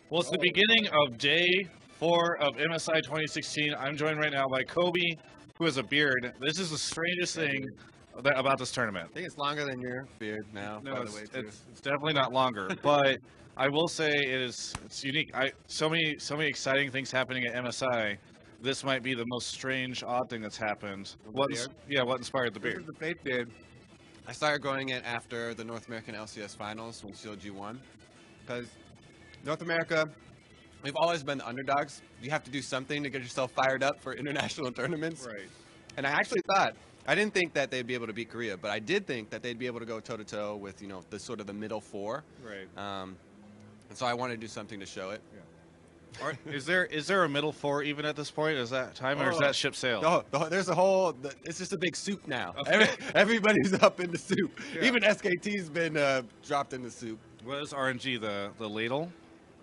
Well, it's the beginning of day 4 of MSI 2016. I'm joined right now by Kobe, who has a beard. This is the strangest thing about this tournament. I think it's longer than your beard now, No, by it's, the way, too. it's definitely not longer, but I will say it's unique. So many exciting things happening at MSI. This might be the most strange, odd thing that's happened. What inspired the This beard? is the fake beard. I started growing it after the North American LCS Finals when CLG won. Because North America, we've always been the underdogs. You have to do something to get yourself fired up for international tournaments. Right. And I actually thought, I didn't think that they'd be able to beat Korea, but I did think that they'd be able to go toe-to-toe with, the sort of the middle four. Right. And so I wanted to do something to show it. Is there a middle four even at this point? Is that time or is that ship sailed? There's a whole. It's just a big soup now. Okay. Everybody's up in the soup. Yeah. Even SKT's been dropped in the soup. What is RNG? The ladle?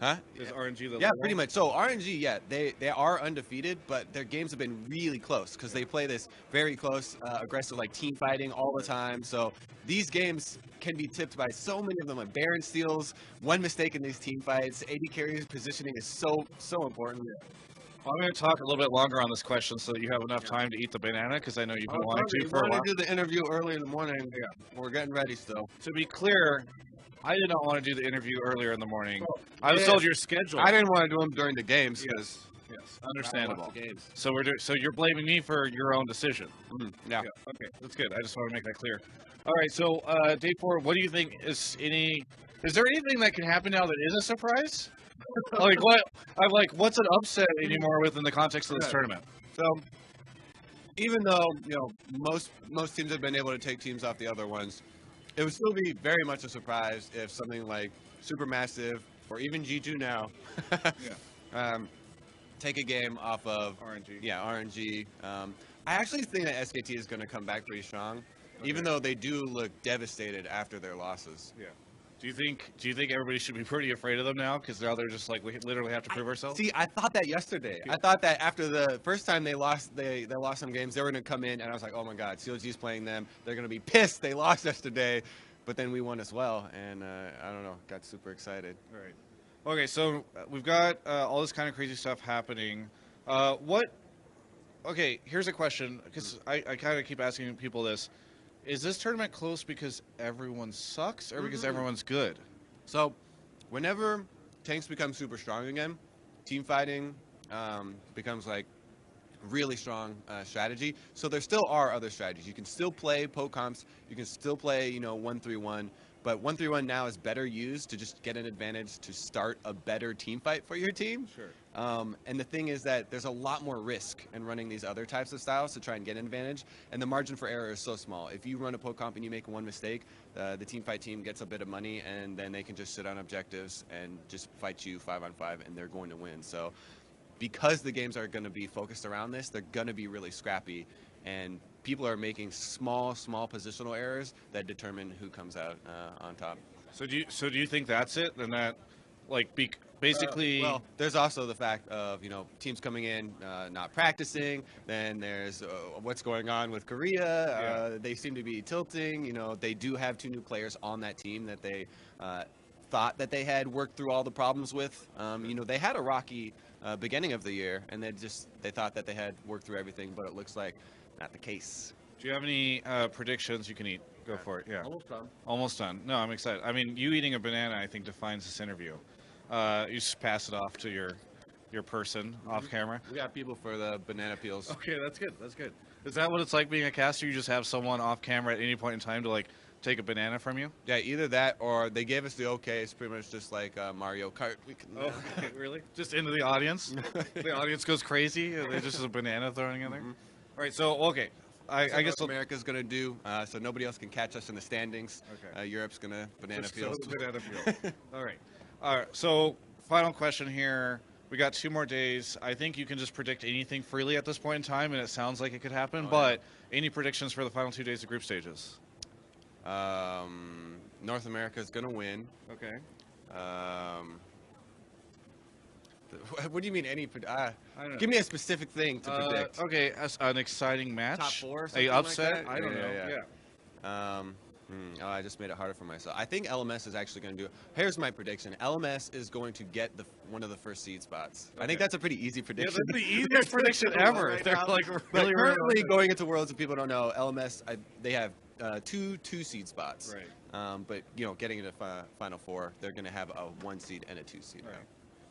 Huh? Is RNG the Yeah, ladle? pretty much. So RNG, yeah, they are undefeated, but their games have been really close because they play this very close, aggressive, like team fighting all the time. So these games can be tipped by so many of them, like Baron steals. One mistake in these team fights, AD carries positioning is so important. Well, I'm going to talk a little bit longer on this question so that you have enough time to eat the banana because I know you've been wanting to for a while. I do the interview early in the morning. Yeah, we're getting ready still. To be clear, I did not want to do the interview earlier in the morning. I was told your schedule. I didn't want to do them during the games because Yes, understandable. Games. So so you're blaming me for your own decision. Yeah. Okay, that's good. I just want to make that clear. All right. So day 4, what do you think is there anything that can happen now that is a surprise? Like what? What's an upset anymore within the context of this tournament? So even though most teams have been able to take teams off the other ones, it would still be very much a surprise if something like Supermassive or even G2 now take a game off of RNG. Yeah, RNG. I actually think that SKT is going to come back pretty strong, even though they do look devastated after their losses. Yeah. Do you think everybody should be pretty afraid of them now because now they're just like we literally have to prove ourselves? See, I thought that yesterday. I thought that after the first time they lost some games, they were going to come in, and I was like, oh my God, CLG's playing them. They're going to be pissed. They lost yesterday, but then we won as well, and I don't know, got super excited. All right. Okay, so we've got all this kind of crazy stuff happening. Okay, here's a question because I kind of keep asking people this. Is this tournament close because everyone sucks or because everyone's good? So, whenever tanks become super strong again, team fighting becomes like really strong strategy. So there still are other strategies. You can still play poke comps. You can still play 1-3-1. But 1-3-1 now is better used to just get an advantage to start a better team fight for your team. Sure. And the thing is that there's a lot more risk in running these other types of styles to try and get an advantage. And the margin for error is so small. If you run a poke comp and you make one mistake, the team fight team gets a bit of money, and then they can just sit on objectives and just fight you 5-on-5, and they're going to win. So because the games are going to be focused around this, they're going to be really scrappy. And people are making small positional errors that determine who comes out on top. So do you think that's it? Then that basically. Well, there's also the fact of teams coming in not practicing. Then there's what's going on with Korea. They seem to be tilting. They do have 2 new players on that team that they thought that they had worked through all the problems with. They had a rocky beginning of the year, and they thought that they had worked through everything, but it looks like not the case. Do you have any predictions you can eat? Go for it. Yeah. Almost done. Almost done. No, I'm excited. I mean, you eating a banana, I think, defines this interview. You just pass it off to your person off camera. We got people for the banana peels. Okay, that's good. That's good. Is that what it's like being a caster? You just have someone off camera at any point in time to take a banana from you? Yeah, either that or they gave us the okay. It's pretty much just like Mario Kart. We can. Oh, really? Just into the audience? The audience goes crazy. There's just a banana thrown in there. All right. So okay. I guess America's gonna do so nobody else can catch us in the standings. Okay. Europe's gonna banana peel. Banana peel. All right. All right. So final question here. We got 2 more days. I think you can just predict anything freely at this point in time, and it sounds like it could happen. But any predictions for the final 2 days of group stages? North America's gonna win. Okay. What do you mean any? I don't know. Give me a specific thing to predict. Okay, an exciting match. Top 4 or a something upset. like that? I don't know. Yeah. Oh, I just made it harder for myself. I think LMS is actually going to do. Here's my prediction: LMS is going to get one of the first seed spots. I think that's a pretty easy Yeah, prediction. that's the easiest prediction ever. Right They're now. like But really, really currently going into Worlds, if people don't know, LMS they have two seed spots. Right. But getting into Final Four, they're going to have a 1 seed and a 2 seed. Right.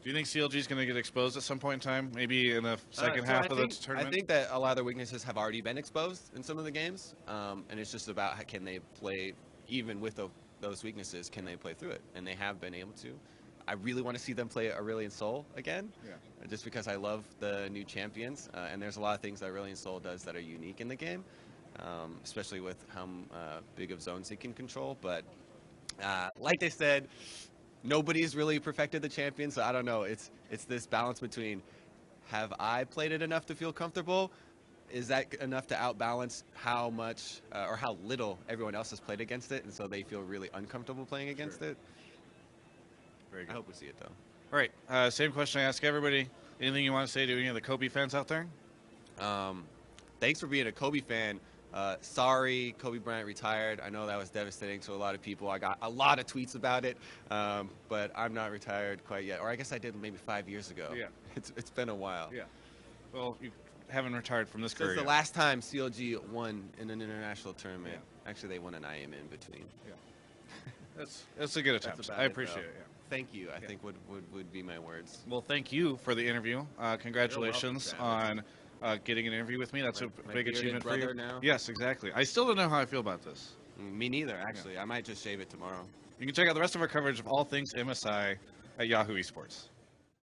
Do you think CLG is going to get exposed at some point in time? Maybe in the second half of the tournament? I think that a lot of their weaknesses have already been exposed in some of the games, and it's just about can they play, even with those weaknesses, can they play through it? And they have been able to. I really want to see them play Aurelion Sol again, just because I love the new champions, and there's a lot of things that Aurelion Sol does that are unique in the game, especially with how big of zones he can control. But like they said, nobody's really perfected the champion, so I don't know. It's this balance between, have I played it enough to feel comfortable? Is that enough to outbalance how much or how little everyone else has played against it, and so they feel really uncomfortable playing against it? Very good. I hope we see it, though. All right. Same question I ask everybody. Anything you want to say to any of the Kobe fans out there? Thanks for being a Kobe fan. Sorry, Kobe Bryant retired. I know that was devastating to a lot of people. I got a lot of tweets about it, but I'm not retired quite yet. Or I guess I did maybe 5 years ago. Yeah. It's been a while. Yeah. Well, you haven't retired from this Since career. the last time CLG won in an international tournament. Yeah. Actually, they won an IM in between. Yeah. That's a good attempt. I appreciate it. Yeah. Thank you, I think would be my words. Well, thank you for the interview. Congratulations on getting an interview with me. That's a big achievement for you. Now. Yes, exactly. I still don't know how I feel about this. Me neither, actually. I might just shave it tomorrow. You can check out the rest of our coverage of all things MSI at Yahoo Esports.